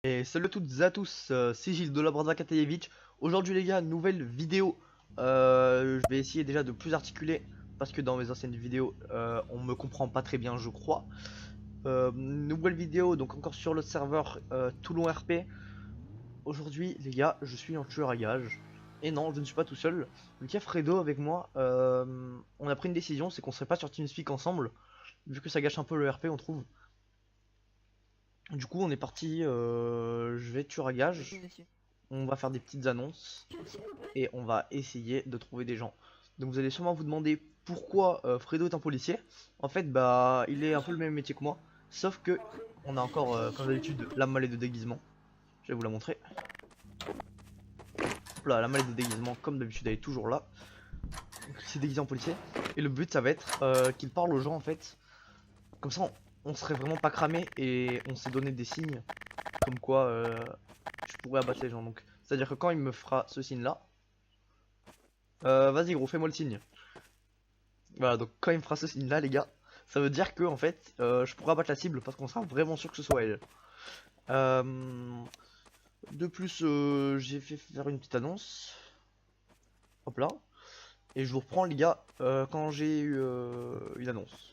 Et salut à toutes et à tous, c'est Gilles de Labrada Katajevic. Aujourd'hui les gars, nouvelle vidéo. Je vais essayer déjà de plus articuler parce que dans mes anciennes vidéos on me comprend pas très bien je crois. Nouvelle vidéo donc encore sur le serveur Toulon RP. Aujourd'hui les gars, je suis en tueur à gage. Et non, je ne suis pas tout seul. Donc il y a Fredo avec moi. On a pris une décision, c'est qu'on serait pas sur TeamSpeak ensemble. Vu que ça gâche un peu le RP on trouve. Du coup on est parti, je vais tuer à gage. On va faire des petites annonces et on va essayer de trouver des gens. Donc vous allez sûrement vous demander pourquoi Fredo est un policier. En fait bah il est un peu le même métier que moi. Sauf que on a encore comme d'habitude la mallette de déguisement. Je vais vous la montrer. Hop là, la mallette de déguisement comme d'habitude elle est toujours là. Donc c'est déguisé en policier. Et le but ça va être qu'il parle aux gens en fait. Comme ça on serait vraiment pas cramé et on s'est donné des signes comme quoi je pourrais abattre les gens. Donc c'est à dire que quand il me fera ce signe là, vas-y gros fais-moi le signe. Voilà, donc quand il me fera ce signe là les gars, ça veut dire que en fait je pourrais abattre la cible parce qu'on sera vraiment sûr que ce soit elle. De plus j'ai fait faire une petite annonce. Hop là. Et je vous reprends les gars quand j'ai eu une annonce.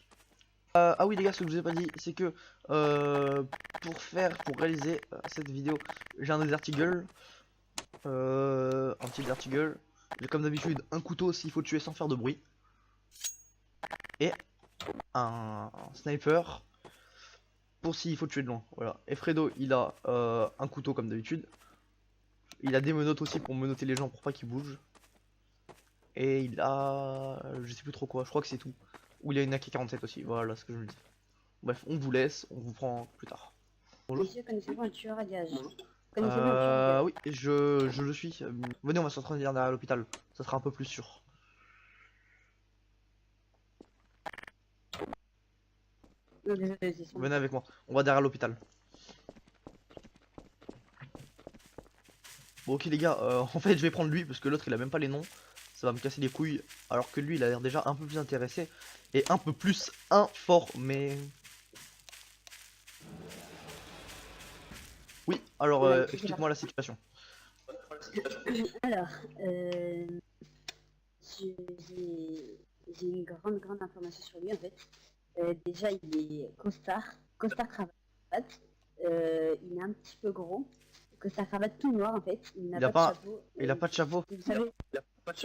Ah oui les gars, ce que je vous ai pas dit, c'est que pour réaliser cette vidéo, j'ai un articles, un petit article. J'ai comme d'habitude un couteau s'il faut tuer sans faire de bruit. Et un sniper pour s'il faut tuer de loin. Voilà. Et Fredo il a un couteau comme d'habitude. Il a des menottes aussi pour menotter les gens pour pas qu'ils bougent. Et il a je sais plus trop quoi, je crois que c'est tout. Ou il a une AK-47 aussi, voilà ce que je me dis. Bref, on vous laisse, on vous prend plus tard. Bonjour. Monsieur, connaissez-vous un tueur à gage? Connaissez-vous un tueur à gage? Oui, je le suis. Venez, on va s'entraîner derrière l'hôpital, ça sera un peu plus sûr. Non, désolé, c'est son. Venez avec moi, on va derrière l'hôpital. Bon ok les gars, en fait je vais prendre lui parce que l'autre il a même pas les noms. Ça va me casser les couilles. Alors que lui il a l'air déjà un peu plus intéressé. Et un peu plus informé. Oui, alors explique-moi la situation. Alors, j'ai j'ai une grande information sur lui en fait. Déjà, il est costard cravate. Il est un petit peu gros. Costard cravate tout noir en fait. Il n'a Il a pas de pas, chapeau. il a pas de chapeau. Vous savez,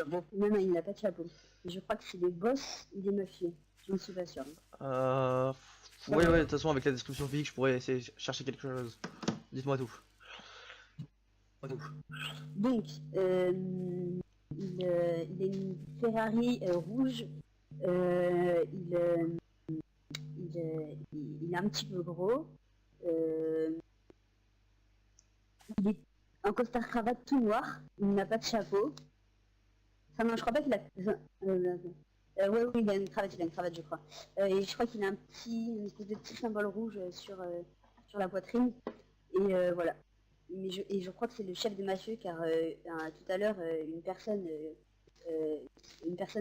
non, non, il n'a pas de chapeau. Je crois que c'est des boss ou des mafieux. Je ne suis pas sûre. Ouais, de toute façon avec la description physique je pourrais essayer de chercher quelque chose. Dites-moi tout. Donc, il a une Ferrari rouge. Il est un petit peu gros. Il est en costard cravate tout noir. Il n'a pas de chapeau. Enfin non, je crois pas qu'il a. Ouais, oui, il a une cravate, je crois. Et je crois qu'il a une espèce de petit symbole rouge sur la poitrine. Et voilà. Et je crois que c'est le chef des mafieux car tout à l'heure une personne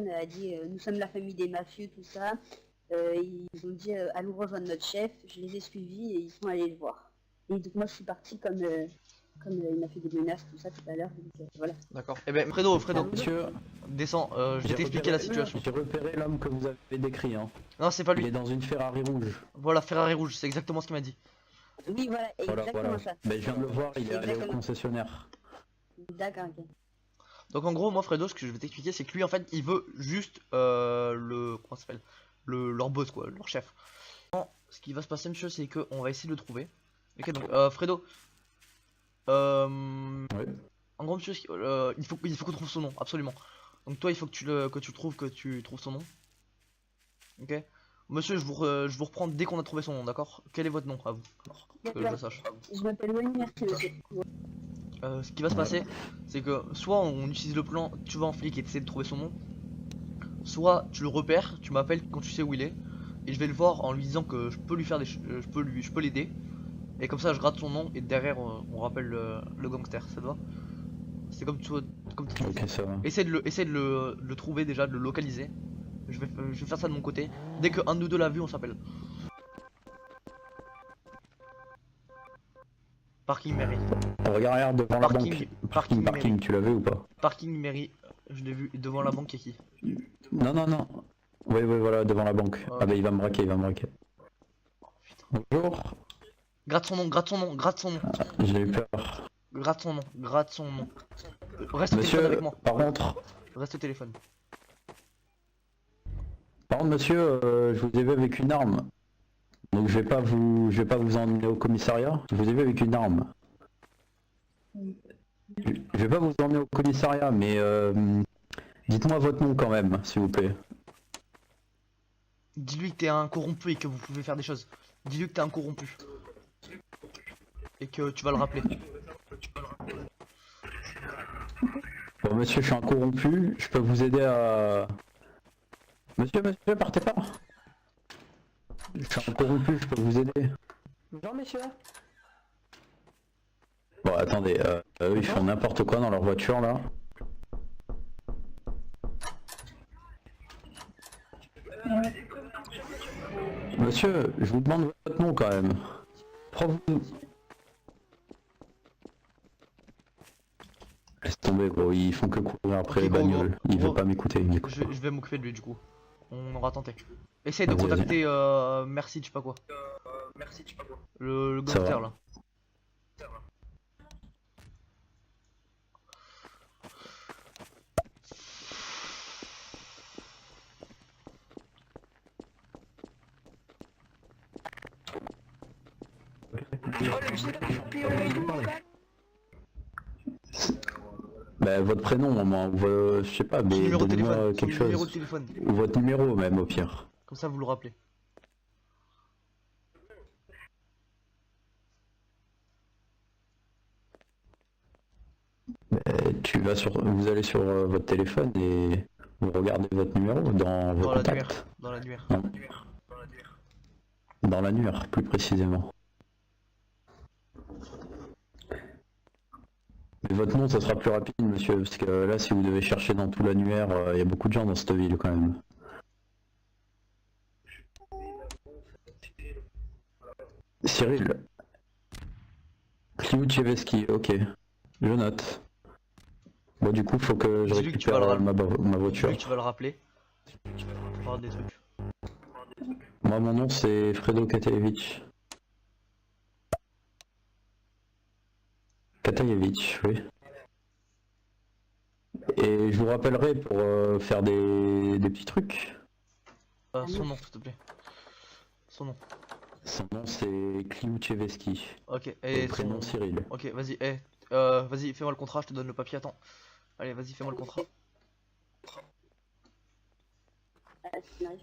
a dit nous sommes la famille des mafieux, tout ça. Ils ont dit allons rejoindre notre chef. Je les ai suivis et ils sont allés le voir. Et donc moi je suis partie comme il m'a fait des menaces, tout ça tout à l'heure. Donc voilà. D'accord. Eh ben Fredo, Monsieur, descends, je vais t'expliquer la situation. j'ai repéré l'homme que vous avez décrit. Hein. Non, c'est pas Il est lui. dans une Ferrari rouge. Voilà, Ferrari rouge, c'est exactement ce qu'il m'a dit. Oui voilà, exactement ça. Ben, je viens de le voir, il est allé au Exactement. concessionnaire. D'accord, ok. Donc en gros, moi Fredo, ce que je vais t'expliquer, c'est que lui en fait, il veut juste comment ça s'appelle, leur boss quoi, leur chef. Ce qui va se passer, monsieur, c'est que on va essayer de le trouver. Ok, donc Fredo, Ouais. en gros, monsieur, il faut qu'on trouve son nom, absolument. Donc toi, il faut que tu trouves son nom. Ok. Monsieur, je vous reprends dès qu'on a trouvé son nom, d'accord? Quel est votre nom à vous? Que je le sache. Je m'appelle Wayne, merci monsieur. Ce qui va se passer, c'est que soit on utilise le plan, tu vas en flic et tu essaies de trouver son nom, soit tu le repères, tu m'appelles quand tu sais où il est, et je vais le voir en lui disant que je peux lui faire je peux l'aider, et comme ça je gratte son nom et derrière on rappelle le gangster, ça te va? C'est comme tu veux. Ok, ça va. Essaie de le trouver déjà, de le localiser. Je vais faire ça de mon côté. Dès que un de nous deux l'a vu, on s'appelle. Parking mairie. Regarde arrière devant la Parking, banque. parking, Parking, tu l'as vu ou pas? Parking mairie. Je l'ai vu. Et devant la banque, y'a qui? Non, non, non. Oui, oui, voilà, devant la banque. Ok. Ah bah il va me braquer, il va me braquer. Bonjour. Gratte son nom, gratte son nom, gratte son nom. J'ai eu peur. Gratte son nom, gratte son nom. Reste au téléphone Monsieur, avec moi. Reste au téléphone. par contre, monsieur, je vous ai vu avec une arme. Donc je vais pas vous emmener au commissariat. Je vous ai vu avec une arme. Je vais pas vous emmener au commissariat, mais dites-moi votre nom quand même, s'il vous plaît. Dis-lui que t'es un corrompu et que vous pouvez faire des choses. Dis-lui que t'es un corrompu. Et que tu vas le rappeler. Bon, monsieur, je suis un corrompu. Je peux vous aider à... Monsieur, partez pas. Je suis un corrompu, je peux vous aider. Bonjour monsieur. Bon, attendez, eux ils font n'importe quoi dans leur voiture là. Monsieur, je vous demande votre nom quand même. Vous... Laisse tomber gros, ils font que courir après Ok, les gros, bagnoles. Il gros. veut pas m'écouter, il m'écoute. Je vais m'occuper de lui du coup. On aura tenté. Essaye de Vas-y, contacter merci, je sais pas quoi. Le Ça gangster va. là. Bah votre prénom au moins, ou je sais pas, Son mais numéro de donnez-moi téléphone. Son quelque numéro de chose. téléphone. Ou votre numéro même au pire. Comme ça vous le rappelez. Vous allez sur votre téléphone et vous regardez votre numéro dans vos Dans l'annuaire. contacts. Dans l'annuaire. Non. Dans l'annuaire, plus précisément. Mais votre nom, ça sera plus rapide, monsieur, parce que là, si vous devez chercher dans tout l'annuaire, il y a beaucoup de gens dans cette ville quand même. Cyril. Klioucheveski, ok. Je note. Bon, du coup, faut que je Dis-lui que tu vas récupère le ma voiture. Dis-lui que tu vas le rappeler. On parle des trucs. Moi, mon nom, c'est Fredo Katajevic. Katajevic, oui. Et je vous rappellerai pour faire des petits trucs. Son nom s'il te plaît. Son nom. Son nom, c'est Klioucheveski. Ok, Et et son prénom Cyril. Ok, vas-y, vas-y, fais-moi le contrat, je te donne le papier, attends. Allez, vas-y, fais-moi le contrat.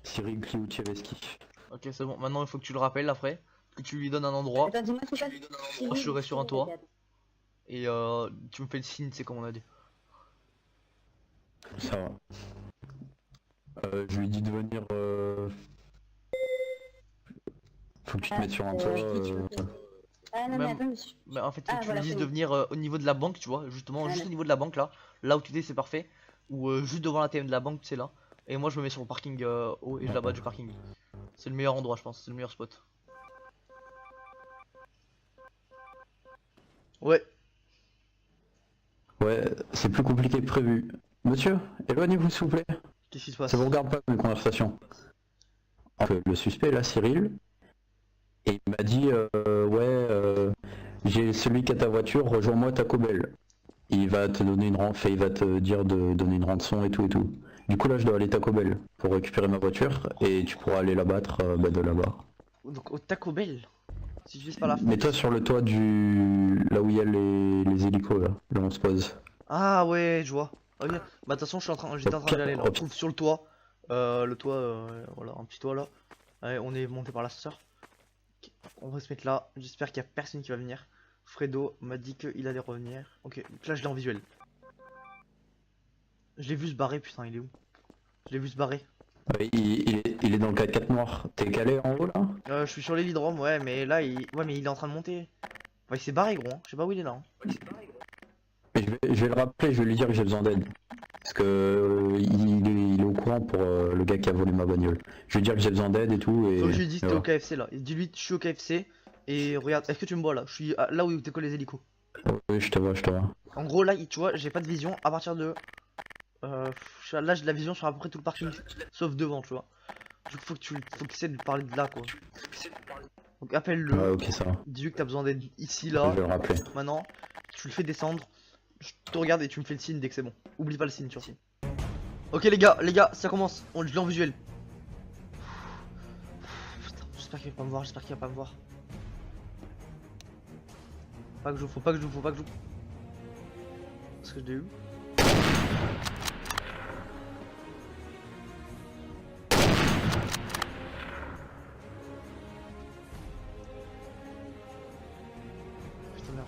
Cyril Klioucheveski. Ok, c'est bon, maintenant il faut que tu le rappelles après, que tu lui donnes un endroit, Attends, dis-moi c'est quoi je serai sur un toit. Et tu me fais le signe, c'est comme on a dit. Ça va. Je lui dis de venir... Faut que tu te mettes sur un toit. Ah non mais Même- attends monsieur. Mais en fait, faut Ah, que tu voilà, lui dises c'est de bon. venir au niveau de la banque, tu vois, justement, juste Voilà. au niveau de la banque là où tu es, c'est parfait. Ou juste devant la TM de la banque, c'est là. Et moi je me mets sur le parking haut et je la bats du parking. C'est le meilleur endroit, je pense, c'est le meilleur spot. Ouais. Ouais, c'est plus compliqué que prévu. Monsieur, éloignez-vous s'il vous plaît. Qu'est-ce qui se passe? Ça vous regarde pas mes conversations. Le suspect là, Cyril, et il m'a dit j'ai celui qui a ta voiture, rejoins-moi Taco Bell. Il va te donner il va te dire de donner une rançon et tout et tout. Du coup là je dois aller Taco Bell pour récupérer ma voiture et tu pourras aller l'abattre de là-bas. Donc au Taco Bell. Si je vise par la fenêtre. Mets-toi sur le toit du là où il y a les hélicos là où on se pose. Ah ouais, je vois. Ok. Bah de toute façon, j'étais en train d'y aller là. On Ok. trouve sur le toit. Le toit, voilà, un petit toit là. Allez, on est monté par l'ascenseur. Ok, on va se mettre là. J'espère qu'il y a personne qui va venir. Fredo m'a dit qu'il allait revenir. Ok, donc là je l'ai en visuel. Je l'ai vu se barrer, putain, il est où? Je l'ai vu se barrer. Ouais, il est dans le 4x4 noir. T'es calé en haut là? Je suis sur les l'hydrome, ouais, mais là ouais, mais il est en train de monter. Enfin, il s'est barré, gros. Hein. Je sais pas où il est là. Hein. Mais je vais le rappeler, je vais lui dire que j'ai besoin d'aide. Parce que il est au courant pour le gars qui a volé ma bagnole. Je vais lui dire que j'ai besoin d'aide et tout. Et Faut que je lui dise que t'es voilà. au KFC là. Dis-lui, je suis au KFC. Et regarde, est-ce que tu me vois là? Je suis là où décollent les hélicos. Oui, je te vois, je te vois. En gros là, tu vois, j'ai pas de vision à partir de... là j'ai de la vision sur à peu près tout le parking, sauf devant, tu vois. Du coup faut que tu essaies de parler de là quoi. Donc appelle-le, Ouais, ok, ça va. dis-lui que t'as besoin d'être ici Je là, vais le rappeler. maintenant. Tu le fais descendre, je te regarde et tu me fais le signe dès que c'est bon. Oublie pas le signe surtout. Ok les gars, ça commence, je l'ai en visuel. Putain, j'espère qu'il va pas me voir, j'espère qu'il va pas me voir. Pas que je joue, faut pas que je joue. Parce que je l'ai eu.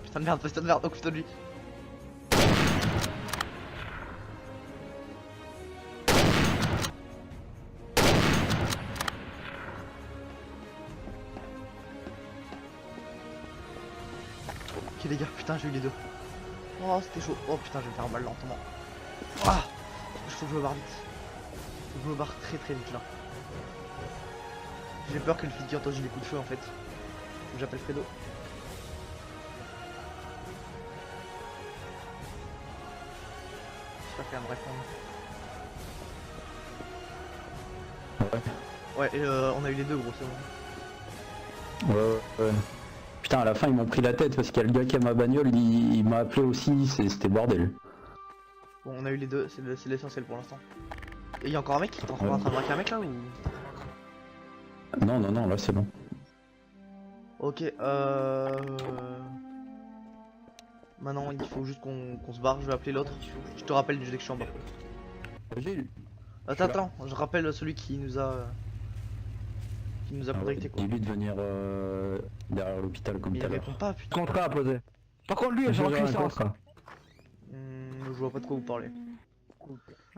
Putain de merde, occupe-toi de lui. Ok les gars, putain j'ai eu les deux. Oh c'était chaud. Oh putain je vais me faire un balle lentement. Ah, faut que je me barre vite. Faut que je me barre très vite là. J'ai peur que le flic entende les coups de feu en fait. Faut que j'appelle Fredo. J'espère qu'elle va me répondre. Ouais, on a eu les deux gros, c'est bon. Ouais. Putain, à la fin, ils m'ont pris la tête parce qu'il y a le gars qui a ma bagnole, il m'a appelé aussi, c'était bordel. Bon, on a eu les deux, c'est l'essentiel pour l'instant. Et il y a encore un mec qui est en train de braquer un mec là ou... Non, là c'est bon. Ok, maintenant il faut juste qu'on se barre, je vais appeler l'autre. Je te rappelle dès que je suis en bas. Attends, je rappelle celui qui nous a contacté quoi. Dis-lui de venir derrière l'hôpital comme Mais il tout à l'heure. répond pas putain. Contrat à poser. Par contre, lui, j'ai J'aurai un un licence. contrat. Je vois pas de quoi vous parlez.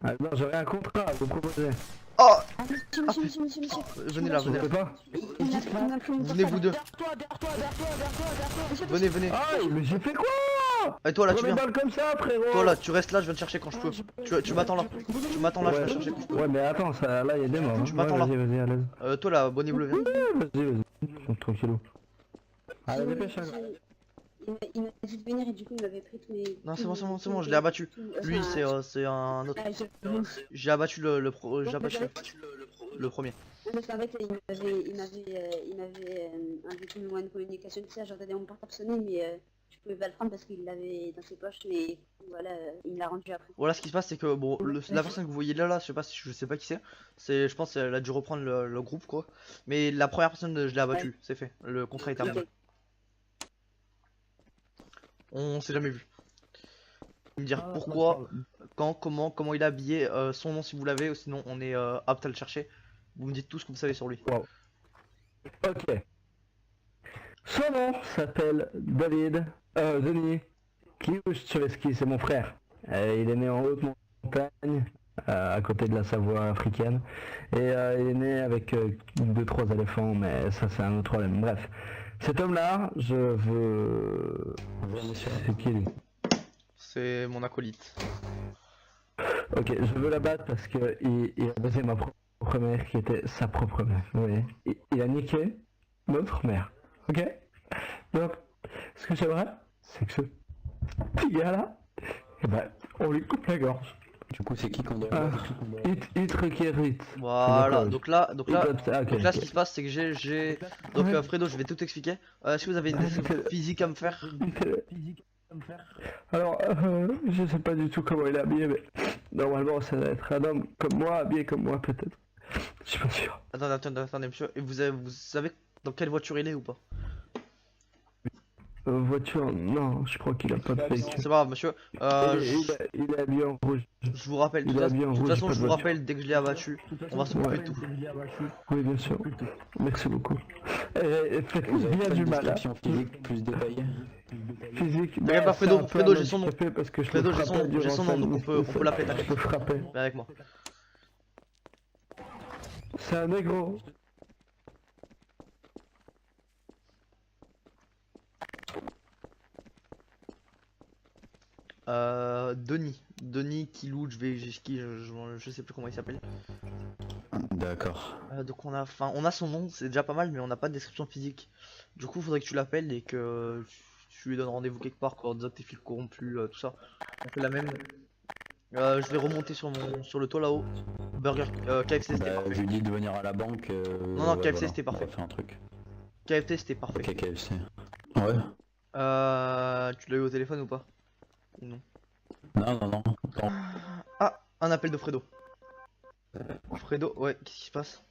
Ah, non, j'aurais un contrat à vous proposer. Oh, Ah, monsieur. venez là, Vous venez pouvez là. pas Il m'a pris une Venez vous deux. Derrière toi. Venez. Ah, mais j'ai fait quoi? Et toi là tu Prends les viens. balles comme ça, frérot. Toi là tu restes là, je viens te chercher quand je peux. Tu m'attends là. Tu m'attends là, je viens te chercher quand je peux. Ouais, mais attends, ça, là, il y a des morts. Tu hein. m'attends là. Vas-y, à l'aise. Toi là, bonnet bleu, viens. Vas-y. Tranquillou. Allez, dépêche, hein. Il m'a dit de venir et du coup il m'avait pris tous mes... Non c'est bon, je l'ai abattu. Lui c'est un autre. J'ai abattu le premier. Parce qu'en fait il m'avait indiqué mes moyens de communication, tout ça, j'ai regardé mon portable sonner mais je pouvais pas le prendre parce qu'il l'avait dans ses poches mais voilà, il me l'a rendu après. Voilà ce qui se passe c'est que bon la personne que vous voyez là je sais pas qui c'est, je pense qu'elle a dû reprendre le groupe quoi. Mais la première personne je l'ai abattu, c'est fait. Le contrat est terminé. On s'est jamais vu. Me dire pourquoi, quand, comment il est habillé, son nom si vous l'avez, ou sinon on est apte à le chercher. Vous me dites tout ce que vous savez sur lui. Ok. Son nom s'appelle Denis Kliuszewski, c'est mon frère. Il est né en haute montagne, à côté de la Savoie africaine. Et il est né avec 2-3 éléphants, mais ça c'est un autre problème. Bref. Cet homme-là, je veux... C'est qui lui? C'est mon acolyte. Ok, je veux la battre parce que il a baisé ma propre mère qui était sa propre mère. Vous voyez, il a niqué notre mère. Ok. Donc, ce que j'aimerais, c'est que ce petit gars-là, eh ben, on lui coupe la gorge. Du coup, c'est qui qu'on doit Hitrekerit. Voilà, donc là Ok. ce qui se passe c'est que j'ai... Donc Ouais. Fredo je vais tout expliquer. Est-ce que vous avez une description physique à me faire? Alors, je sais pas du tout comment il est habillé, mais normalement ça doit être un homme comme moi, habillé comme moi peut-être. Je suis pas sûr. Attendez monsieur, et vous savez dans quelle voiture il est ou pas? Voiture, non, je crois qu'il a pas de véhicule. C'est pas grave monsieur, Il est habillé en rouge. je vous rappelle, de Il est habillé en toute rouge, façon pas je de vous voiture. rappelle dès que je l'ai abattu, on va s'occuper de tout. Oui, bien sûr. Merci beaucoup. Faites Vous avez bien pas du une mal. description physique plus détaillée? Physique. Regarde pas c'est un peu Fredo, un j'ai son nom. handicapé parce que je Fredo, peux j'ai frapper son durant nom, donc on peut l'appeler, Je t'inquiète. peux frapper. Viens avec moi. C'est un négro. Denis Kilou, je sais plus comment il s'appelle. D'accord. Donc on a son nom, c'est déjà pas mal, mais on n'a pas de description physique. Du coup, faudrait que tu l'appelles et que tu lui donnes rendez-vous quelque part, quoi, en disant que tes fils corrompus, tout ça. On fait la même. Je vais remonter sur le toit là-haut. Burger KFC c'était Bah, parfait. je lui dis de venir à la banque. Non, ouais, KFC, voilà, c'était parfait. On va faire un truc. KFC c'était parfait. Ok, KFC. Ouais. Tu l'as eu au téléphone ou pas? Ou non. Non, non, non. Attends. Ah, un appel de Fredo. Fredo, ouais, qu'est-ce qui se passe?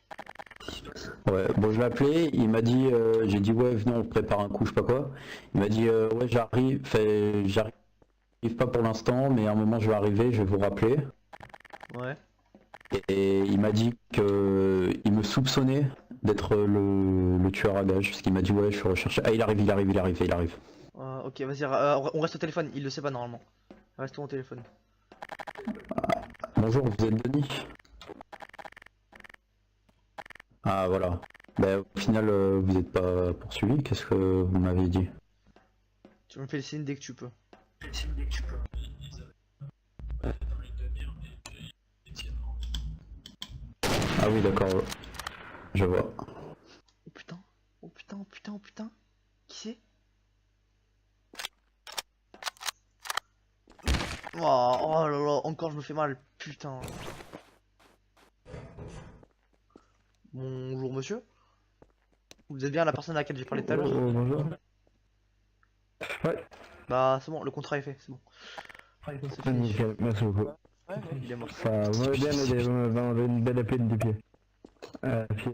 Ouais, bon, je l'ai appelé, il m'a dit, j'ai dit ouais, venez, on prépare un coup, je sais pas quoi. Il m'a dit, ouais, j'arrive, j'arrive pas pour l'instant, mais à un moment je vais arriver, je vais vous rappeler. Ouais. Et il m'a dit que il me soupçonnait d'être le tueur à gages, parce qu'il m'a dit ouais, je suis recherché. Ah, il arrive. Ok, vas-y, on reste au téléphone, il le sait pas normalement. Restons au téléphone. Bonjour, vous êtes Denis? Ah, voilà. Bah, au final, vous n'êtes pas poursuivi, qu'est-ce que vous m'avez dit? Tu me fais le signe dès que tu peux. Ah oui, d'accord, je vois. Oh putain, oh putain, oh putain, oh putain. Qui c'est? Oh là là, encore je me fais mal, putain. Bonjour monsieur. Vous êtes bien la personne à laquelle j'ai parlé tout à l'heure? Bonjour. Ouais, Bah c'est bon, le contrat est fait, c'est bon. C'est fini. nickel, merci beaucoup. Il est mort. Ça m'aurait bien aidé, vous m'avez enlevé une belle épine du pied. Puis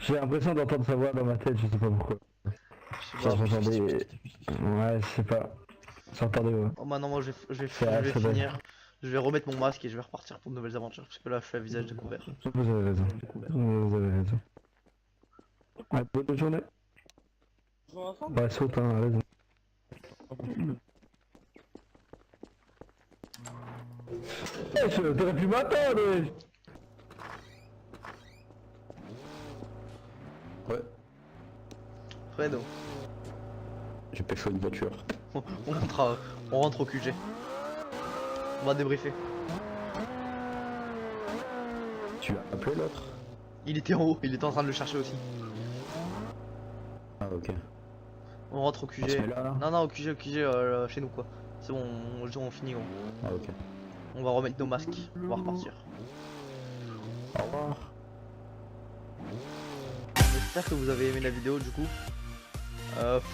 j'ai l'impression d'entendre sa voix dans ma tête, je sais pas pourquoi. Je sais pas. J'entendais... Ouais, je sais pas. J'entendais, ouais. Oh bah non, moi je vais C'est assez belle. finir. Je vais remettre mon masque et je vais repartir pour de nouvelles aventures. Parce que là je suis à visage découvert. Vous avez raison. Vous avez raison. Ouais, bonne journée. Bah, saute, hein, raison. T'aurais pu m'attendre, wesh. Ouais, Fredo, j'ai pécho une voiture. on rentre au QG. On va débriefer. Tu as appelé l'autre? Il était en haut, il était en train de le chercher aussi. Ah, ok. On rentre au On se met QG. là? Non, au QG, chez nous quoi. C'est bon, on finit gros. Ah, ok. On va remettre nos masques, on va repartir. Au revoir. J'espère que vous avez aimé la vidéo du coup.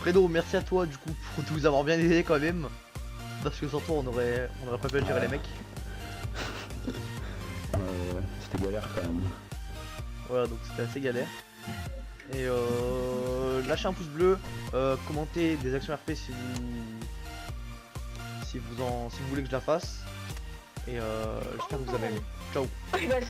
Fredo, merci à toi du coup pour nous avoir bien aidé quand même. Parce que sans toi on aurait pas pu gérer les mecs. C'était galère quand même. Voilà, donc c'était assez galère. Et lâchez un pouce bleu, commentez des actions RP si vous voulez que je la fasse. Et j'espère que vous avez aimé. Ciao.